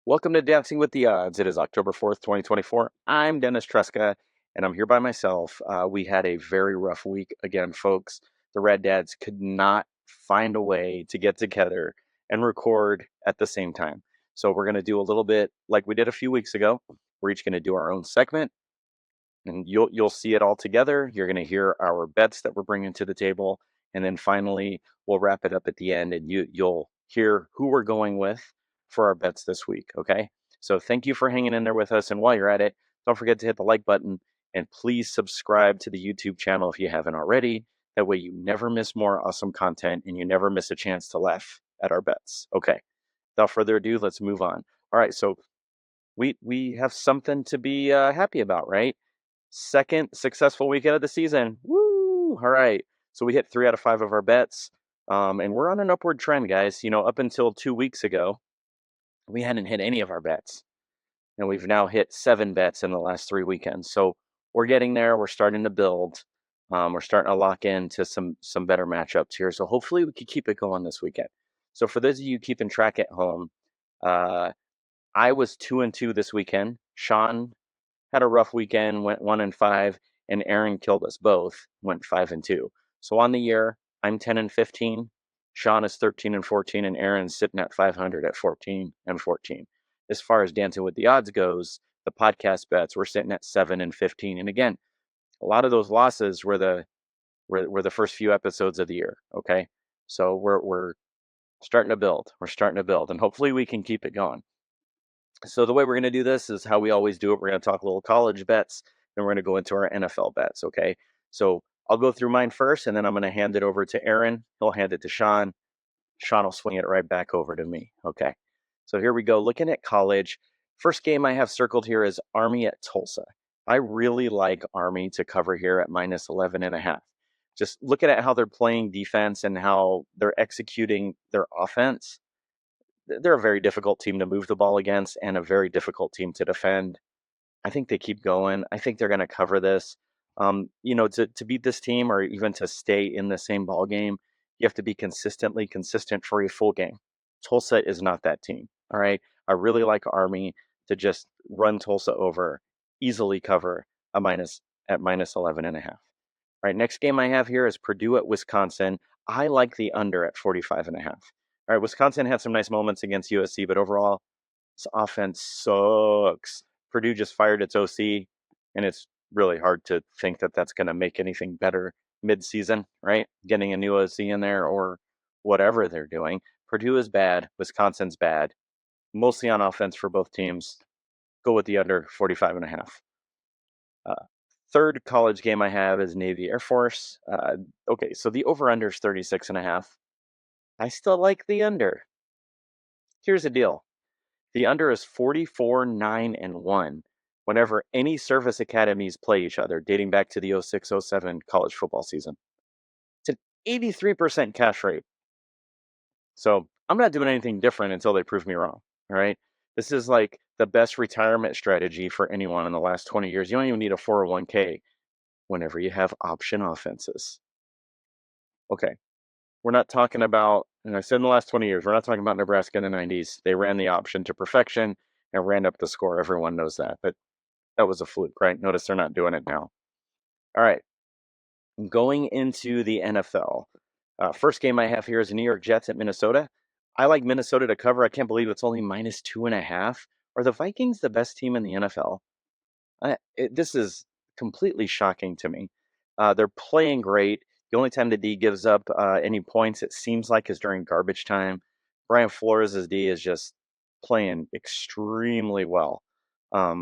Welcome to Dancing with the Odds. It is October 4th, 2024. I'm Dennis Tresca, and I'm here by myself. We had a very rough week again, folks. The Rad Dads could not find a way to get together and record at the same time. So we're going to do a little bit like we did a few weeks ago. We're each going to do our own segment, and you'll see it all together. You're going to hear our bets that we're bringing to the table, and then finally we'll wrap it up at the end, and you'll hear who we're going with for our bets this week. Okay, so thank you for hanging in there with us, and while you're at it, don't forget to hit the like button and please subscribe to the YouTube channel if you haven't already. That way you never miss more awesome content and you never miss a chance to laugh at our bets. Okay, without further ado, let's move on. All right, so we have something to be happy about, right? Second successful weekend of the season. Woo! All right. So we hit 3 out of 5 of our bets. And we're on an upward trend, guys. Up until 2 weeks ago, we hadn't hit any of our bets. And we've now hit 7 bets in the last 3 weekends. So we're getting there. We're starting to build. We're starting to lock into some better matchups here. So hopefully we can keep it going this weekend. So for those of you keeping track at home, I was 2-2 this weekend. Sean had a rough weekend, went 1-5, and Aaron killed us both, went 5-2. So on the year, I'm 10-15, Sean is 13-14, and Aaron's sitting at 500 at 14-14. As far as Dancing with the Odds goes, the podcast bets, we're sitting at 7-15. And again, a lot of those losses were the first few episodes of the year. Okay, so we're starting to build. We're starting to build, and hopefully we can keep it going. So the way we're going to do this is how we always do it. We're going to talk a little college bets, then we're going to go into our NFL bets, okay? So I'll go through mine first, and then I'm going to hand it over to Aaron. He'll hand it to Sean. Sean will swing it right back over to me, okay? So here we go. Looking at college, first game I have circled here is Army at Tulsa. I really like Army to cover here at minus 11.5. Just looking at how they're playing defense and how they're executing their offense, they're a very difficult team to move the ball against and a very difficult team to defend. I think they keep going. I think they're going to cover this. To beat this team or even to stay in the same ball game, you have to be consistently consistent for a full game. Tulsa is not that team. All right. I really like Army to just run Tulsa over, easily cover a minus at minus 11.5. All right. Next game I have here is Purdue at Wisconsin. I like the under at 45.5. All right, Wisconsin had some nice moments against USC, but overall, this offense sucks. Purdue just fired its OC, and it's really hard to think that that's going to make anything better mid-season, right? Getting a new OC in there or whatever they're doing. Purdue is bad. Wisconsin's bad. Mostly on offense for both teams. Go with the under 45.5. Third college game I have is Navy Air Force. Okay, so the over-under is 36.5. I still like the under. Here's the deal. The under is 44-9-1 whenever any service academies play each other, dating back to the 06-07 college football season. It's an 83% cash rate. So I'm not doing anything different until they prove me wrong, all right? This is like the best retirement strategy for anyone in the last 20 years. You don't even need a 401k whenever you have option offenses. Okay. We're not talking about, and I said in the last 20 years, we're not talking about Nebraska in the 90s. They ran the option to perfection and ran up the score. Everyone knows that, but that was a fluke, right? Notice they're not doing it now. All right. Going into the NFL. First game I have here is the New York Jets at Minnesota. I like Minnesota to cover. I can't believe it's only minus 2.5. Are the Vikings the best team in the NFL? This is completely shocking to me. They're playing great. The only time the D gives up any points, it seems like, is during garbage time. Brian Flores' D is just playing extremely well. I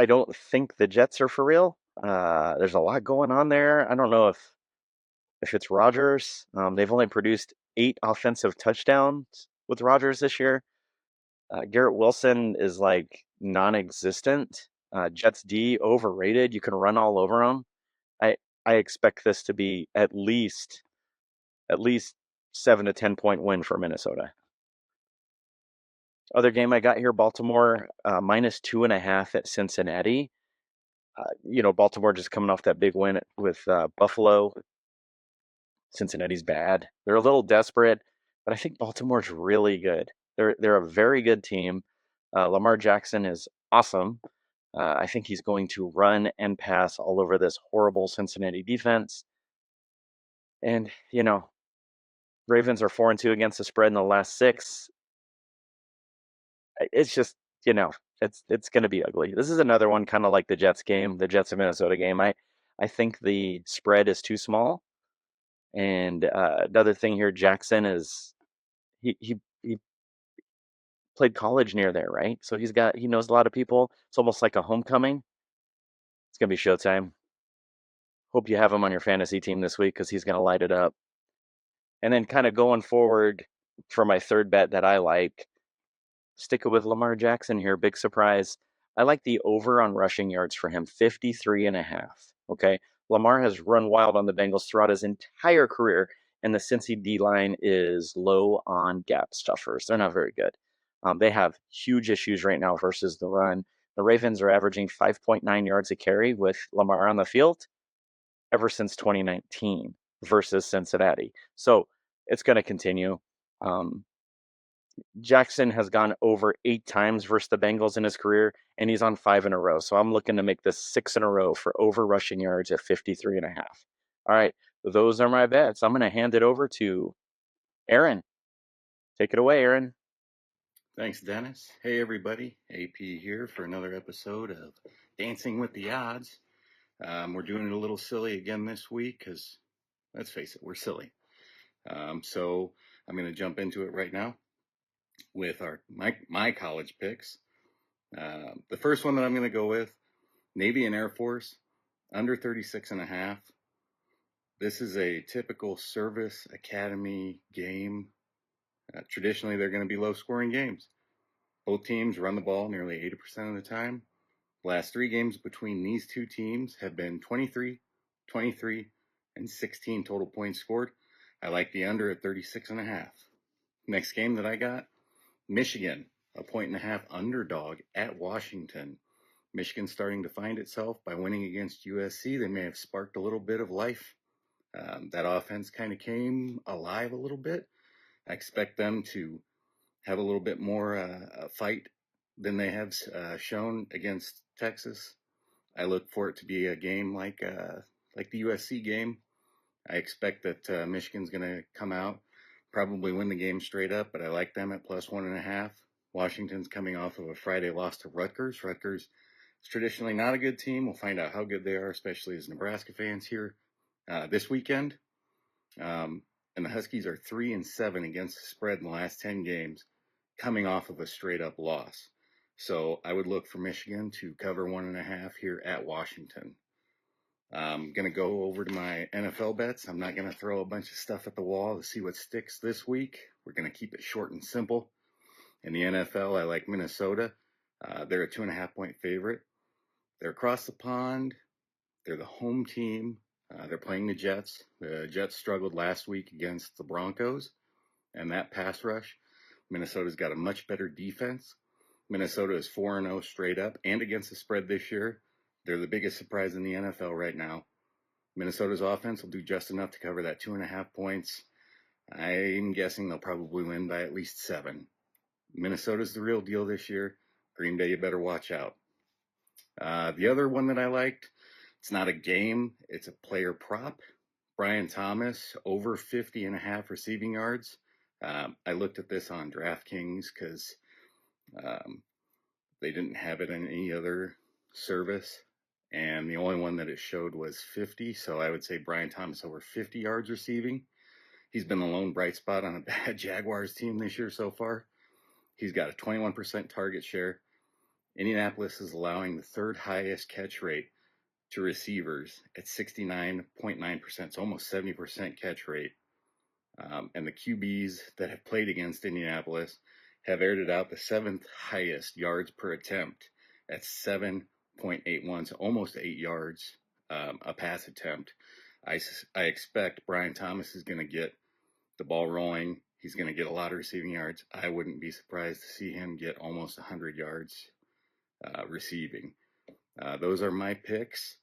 don't think the Jets are for real. There's a lot going on there. I don't know if it's Rodgers. They've only produced 8 offensive touchdowns with Rodgers this year. Garrett Wilson is like non-existent. Jets D overrated. You can run all over them. I expect this to be at least 7 to 10 point win for Minnesota. Other game I got here, Baltimore minus 2.5 at Cincinnati. Baltimore just coming off that big win with Buffalo. Cincinnati's bad. They're a little desperate, but I think Baltimore's really good. They're a very good team. Lamar Jackson is awesome. I think he's going to run and pass all over this horrible Cincinnati defense. And Ravens are 4-2 against the spread in the last 6. It's just it's going to be ugly. This is another one kind of like the Jets game, the Jets of Minnesota game. I think the spread is too small. And another thing here, Jackson is he played college near there, right? So he knows a lot of people. It's almost like a homecoming. It's gonna be showtime. Hope you have him on your fantasy team this week because he's gonna light it up. And then kind of going forward for my third bet that I like, stick it with Lamar Jackson here. Big surprise. I like the over on rushing yards for him, 53.5. Okay. Lamar has run wild on the Bengals throughout his entire career, and the Cincy D line is low on gap stuffers. They're not very good. They have huge issues right now versus the run. The Ravens are averaging 5.9 yards a carry with Lamar on the field ever since 2019 versus Cincinnati. So it's going to continue. Jackson has gone over 8 times versus the Bengals in his career, and he's on 5 in a row. So I'm looking to make this 6 in a row for over rushing yards at 53.5. All right, those are my bets. I'm going to hand it over to Aaron. Take it away, Aaron. Thanks, Dennis. Hey, everybody. AP here for another episode of Dancing with the Odds. We're doing it a little silly again this week because, let's face it, we're silly. So I'm going to jump into it right now with my college picks. The first one that I'm going to go with, Navy and Air Force, under 36.5. This is a typical service academy game. Traditionally, they're going to be low-scoring games. Both teams run the ball nearly 80% of the time. The last 3 games between these two teams have been 23, 23, and 16 total points scored. I like the under at 36.5. Next game that I got, Michigan, a 1.5 underdog at Washington. Michigan starting to find itself by winning against USC. They may have sparked a little bit of life. That offense kind of came alive a little bit. I expect them to have a little bit more fight than they have shown against Texas. I look for it to be a game like the USC game. I expect that Michigan's going to come out, probably win the game straight up, but I like them at plus 1.5. Washington's coming off of a Friday loss to Rutgers. Rutgers is traditionally not a good team. We'll find out how good they are, especially as Nebraska fans here this weekend. And the Huskies are 3-7 against the spread in the last 10 games, coming off of a straight up loss. So I would look for Michigan to cover 1.5 here at Washington. I'm going to go over to my NFL bets. I'm not going to throw a bunch of stuff at the wall to see what sticks this week. We're going to keep it short and simple. In the NFL, I like Minnesota. They're a 2.5-point favorite. They're across the pond. They're the home team. They're playing the Jets. The Jets struggled last week against the Broncos and that pass rush. Minnesota's got a much better defense. Minnesota is 4-0 straight up and against the spread this year. They're the biggest surprise in the NFL right now. Minnesota's offense will do just enough to cover that 2.5 points. I'm guessing they'll probably win by at least 7. Minnesota's the real deal this year. Green Bay, you better watch out. The other one that I liked, it's not a game, it's a player prop. Brian Thomas, over 50.5 receiving yards. I looked at this on DraftKings because they didn't have it in any other service. And the only one that it showed was 50. So I would say Brian Thomas over 50 yards receiving. He's been the lone bright spot on a bad Jaguars team this year so far. He's got a 21% target share. Indianapolis is allowing the 3rd highest catch rate to receivers at 69.9%. It's almost 70% catch rate. And the QBs that have played against Indianapolis have aired it out the 7th highest yards per attempt at 7.2. .81, so almost 8 yards a pass attempt. I expect Brian Thomas is going to get the ball rolling. He's going to get a lot of receiving yards. I wouldn't be surprised to see him get almost 100 yards receiving. Those are my picks.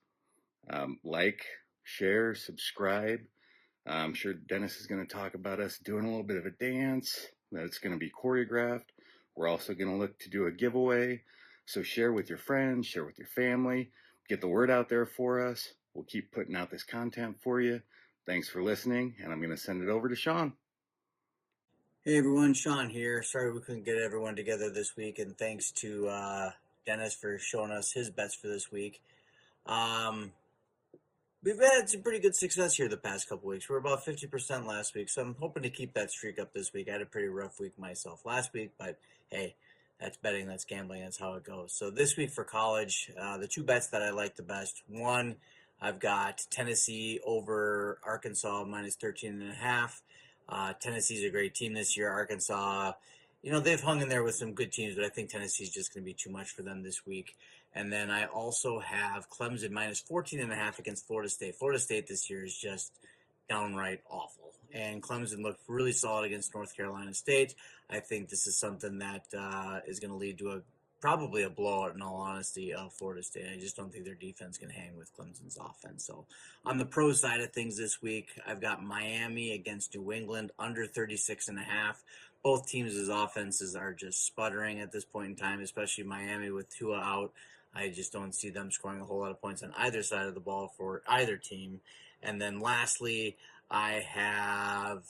Like, share, subscribe. I'm sure Dennis is going to talk about us doing a little bit of a dance that's going to be choreographed. We're also going to look to do a giveaway. So share with your friends, share with your family, get the word out there for us. We'll keep putting out this content for you. Thanks for listening, and I'm going to send it over to Sean. Hey everyone, Sean here. Sorry we couldn't get everyone together this week, and thanks to Dennis for showing us his bets for this week. We've had some pretty good success here the past couple weeks. We're about 50% last week, so I'm hoping to keep that streak up this week. I had a pretty rough week myself last week, but hey, that's betting, that's gambling, that's how it goes. So this week for college, the two bets that I like the best. One, I've got Tennessee over Arkansas minus 13.5. Tennessee's a great team this year. Arkansas, they've hung in there with some good teams, but I think Tennessee's just going to be too much for them this week. And then I also have Clemson minus 14.5 against Florida State. Florida State this year is just downright awful. And Clemson looked really solid against North Carolina State. I think this is something that is going to lead to probably a blowout, in all honesty, of Florida State. I just don't think their defense can hang with Clemson's offense. So on the pro side of things this week, I've got Miami against New England under 36.5. Both teams' offenses are just sputtering at this point in time, especially Miami with Tua out. I just don't see them scoring a whole lot of points on either side of the ball for either team. And then lastly, I've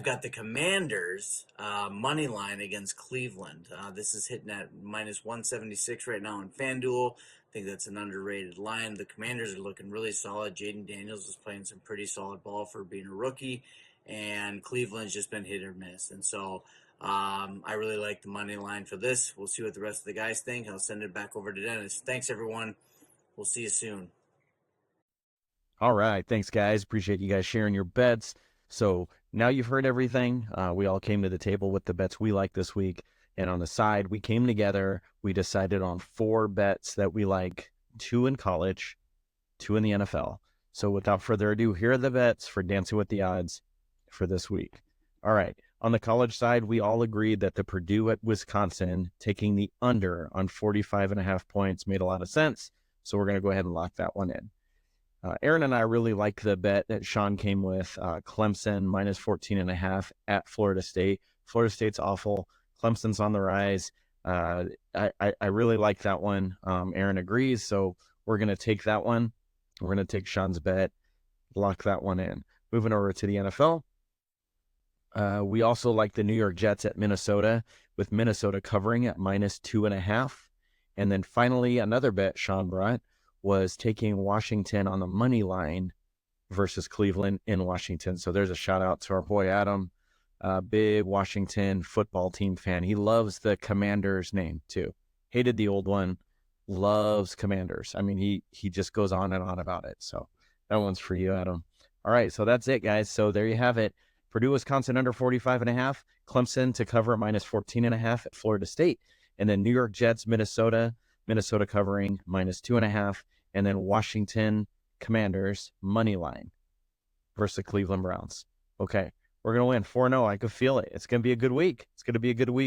got the Commanders money line against Cleveland. This is hitting at minus 176 right now in FanDuel. I think that's an underrated line. The Commanders are looking really solid. Jaden Daniels is playing some pretty solid ball for being a rookie, and Cleveland's just been hit or miss. And so I really like the money line for this. We'll see what the rest of the guys think. I'll send it back over to Dennis. Thanks, everyone. We'll see you soon. All right. Thanks, guys. Appreciate you guys sharing your bets. So now you've heard everything. We all came to the table with the bets we like this week. And on the side, we came together. We decided on 4 bets that we like, 2 in college, 2 in the NFL. So without further ado, here are the bets for Dancing with the Odds for this week. All right. On the college side, we all agreed that the Purdue at Wisconsin taking the under on 45.5 points made a lot of sense. So we're going to go ahead and lock that one in. Aaron and I really like the bet that Sean came with, Clemson minus 14.5 at Florida State. Florida State's awful. Clemson's on the rise. I really like that one. Aaron agrees, so we're going to take that one. We're going to take Sean's bet, lock that one in. Moving over to the NFL. We also like the New York Jets at Minnesota, with Minnesota covering at minus 2.5. And then finally, another bet Sean brought was taking Washington on the money line versus Cleveland in Washington. So there's a shout out to our boy Adam, big Washington football team fan. He loves the Commanders name too. Hated the old one, loves Commanders. I mean, he just goes on and on about it. So that one's for you, Adam. All right, so that's it, guys. So there you have it. Purdue, Wisconsin under 45.5. Clemson to cover minus 14.5 at Florida State. And then New York Jets, Minnesota covering minus 2.5. And then Washington Commanders money line versus Cleveland Browns. Okay, we're going to win 4-0. I could feel it. It's going to be a good week.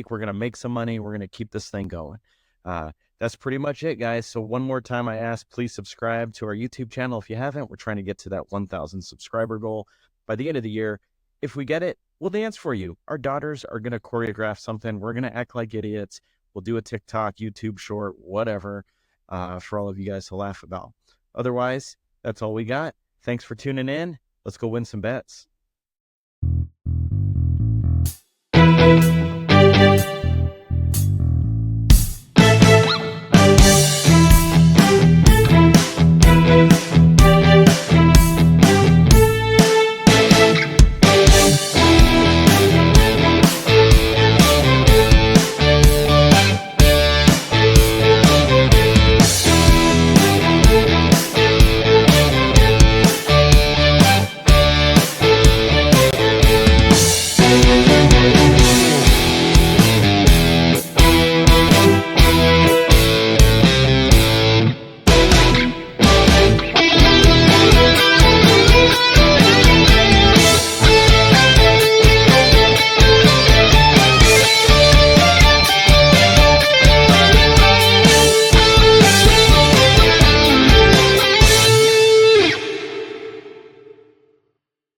We're going to make some money. We're going to keep this thing going. That's pretty much it, guys. So one more time, I ask, please subscribe to our YouTube channel if you haven't. We're trying to get to that 1,000 subscriber goal by the end of the year. If we get it, we'll dance for you. Our daughters are going to choreograph something. We're going to act like idiots. We'll do a TikTok, YouTube short, whatever, for all of you guys to laugh about. Otherwise, that's all we got. Thanks for tuning in. Let's go win some bets.